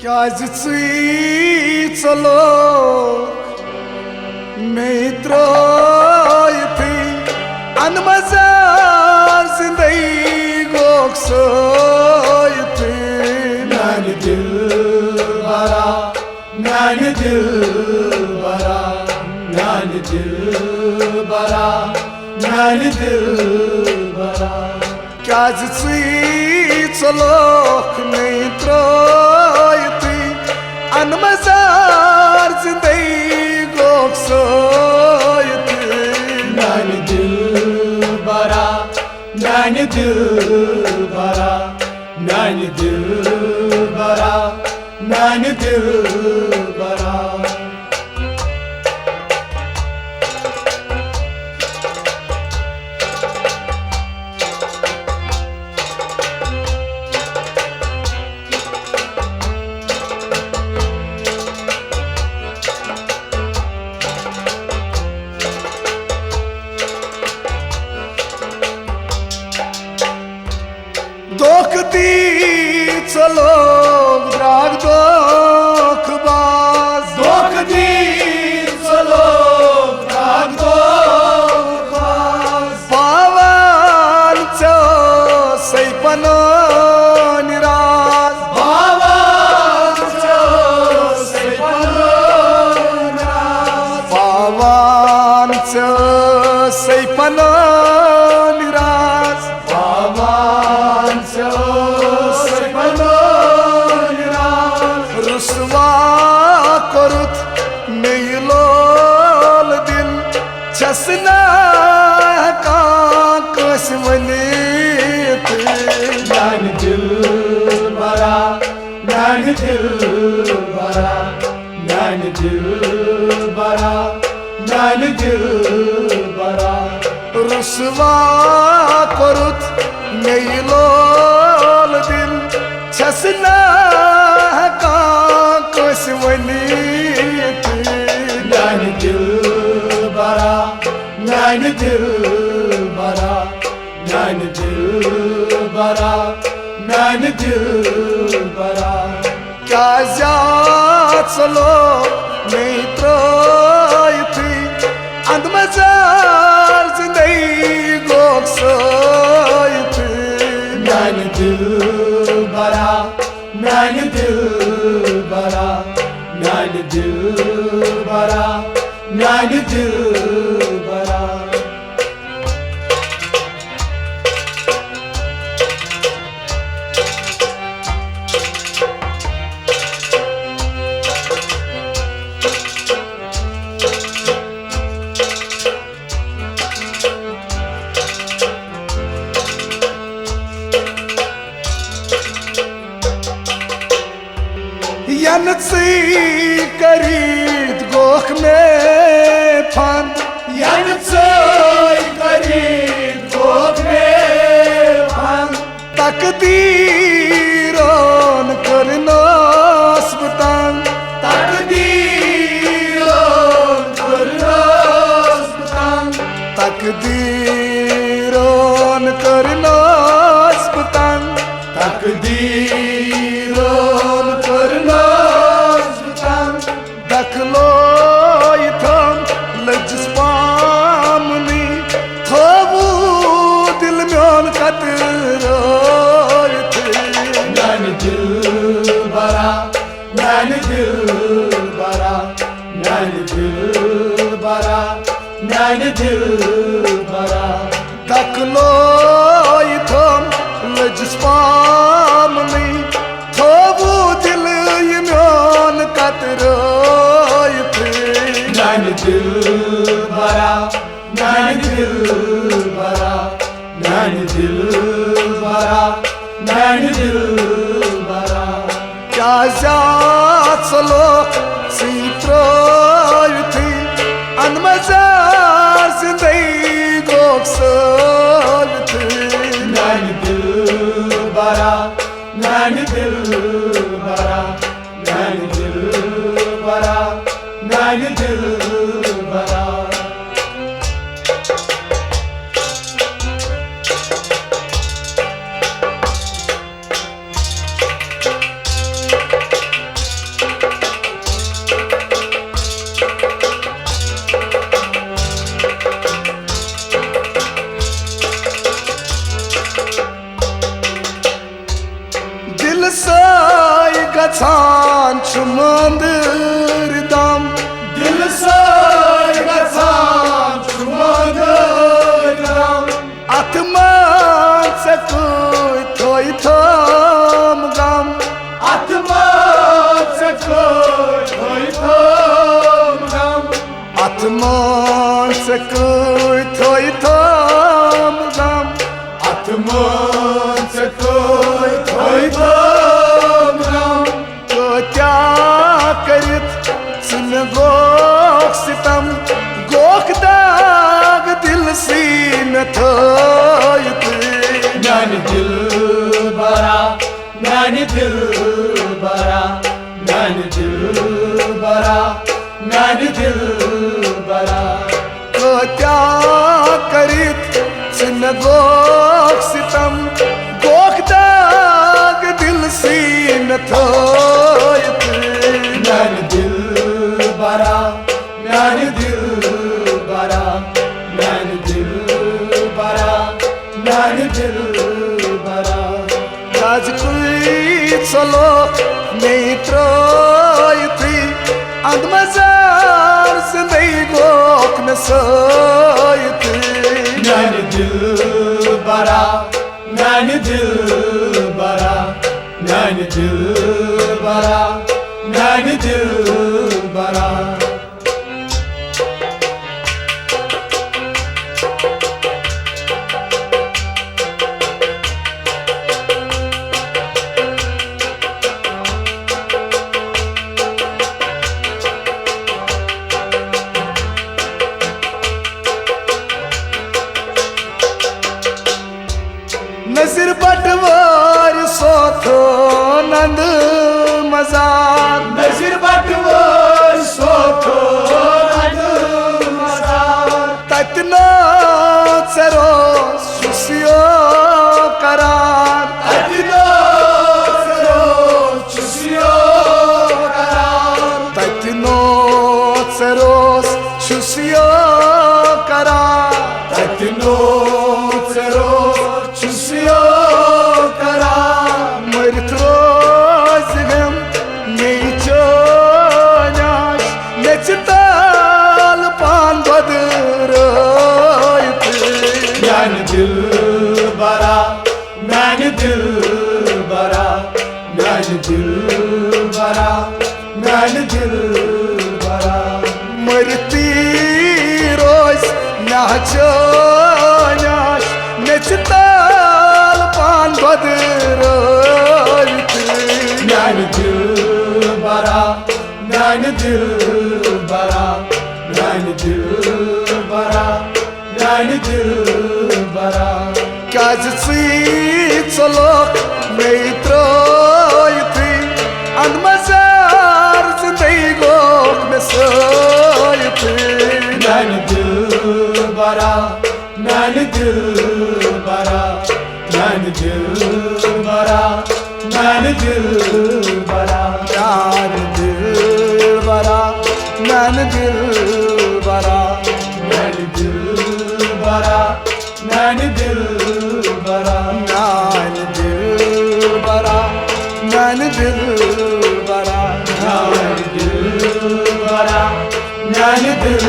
Kaz चलो मित्रोयथी अनमजार जिंदगी गोक्सोयथी मैंने दिल भरा मैंने दिल भरा मैंने दिल भरा मैंने दिल भरा Kaz चलो मित्रोयथी अनमजार जिंदगी गोक्सोयथी मैंने दिल भरा मैंने दिल भरा मैंने दिल भरा मैंने दिल भरा दोखती चलो द्राग दोखबाज दोखती चलो द्राग दोखबाज पावन चो सैपनो निराज पावन चो सैपनो निराज पावन चो सैपनो निराज पावन चो सैपनो निराज रुसवा करुत मेलोल दिल चसना का कसमनीत मैंने दिल भरा मैंने दिल भरा मैंने दिल भरा मैंने दिल भरा रुसवा करुत मेलोल दिल चसना का कसमनीत मैंने दिल भरा मैंने दिल भरा मैंने दिल भरा मैंने दिल भरा क्या चलो मित्रोयथी अंधमजार जिंदगी गोक्सोयथी मैंने दिल भरा मैंने दिल भरा मैंने दिल भरा मैंने दिल भरा यनसी करीत गोख में फन यनसोय करीत गोख में फन तकदीरोन करनोस बतन तकदीरों करनोस बतन तकदीरोन करनोस बतन तकदीरों करनोस बतन दखलो इथम लज्जस पामनी थोबू दिल म्योन कतरोयथी मैंने दिल भरा मैंने दिल भरा मैंने दिल भरा मैंने दिल भरा दखलो इथम लज्जस पामनी थोबू दिल म्योन कतरोयथी मैंने दिल भरा मैंने दिल भरा मैंने दिल भरा मैंने दिल भरा क्या चलो सीत्रोयथी अनमजार जिंदगी गोक्सोयथी मैंने दिल भरा मैंने दिल भरा मैंने दिल भरा मैंने दिल भरा गछान मंदिर दम दिल सर गछान मंदिर दम आत्मान से कोई थोई थम गम आत्मान से कोई थम गम आत्मान से कोई थोई थम गम आत्मान से कोई थम गम तो क्या करित सुन गोख सितम गोख दाग दिल सीन थोइत नानी दिल बरा नानी दिल बरा नानी दिल बरा नानी दिल बरा तो क्या करित सुन गोख सितम गोख दाग दिल सीन थोइत नानी दिल बरा नानी दिल बरा नानी दिल बरा नानी दिल बरा आज कोई चलो नहीं त्रोयती अंदमजार से नहीं गोख न सोयती नानी दिल बरा नानी दिल बरा नानी दिल बरा नानी दिल बरा नजर बटवार सोथो नंद मजार नजर बटवार सोथो नंद मजार ततना चरो सुसियो करार ततना चरो सुसियो करार ततनो चरो सुसियो करार ततनो चरो सुसियो करार मरत रोज गम नहीं चोनाश नचताल पान बदरोयत नानी दिल बरा नानी दिल बरा नानी दिल बरा नानी दिल बरा मरती रोज नाचोनाश नचताल पान बदरोयत नानी दिल बरा नानी दिल बरा नानी दिल बरा नानी दिल बरा काज चलो नहीं त्रोयती अंदमजार से नहीं गोख में सोयती नानी दिल बरा नानी दिल बरा नानी दिल बरा नानी दिल बरा यार दिल बरा नैन दिल बरा नानी दिल बरा नानी दिल बरा नैन दिल बरा नैन दिल बरा नानी दिल बरा नानी दिल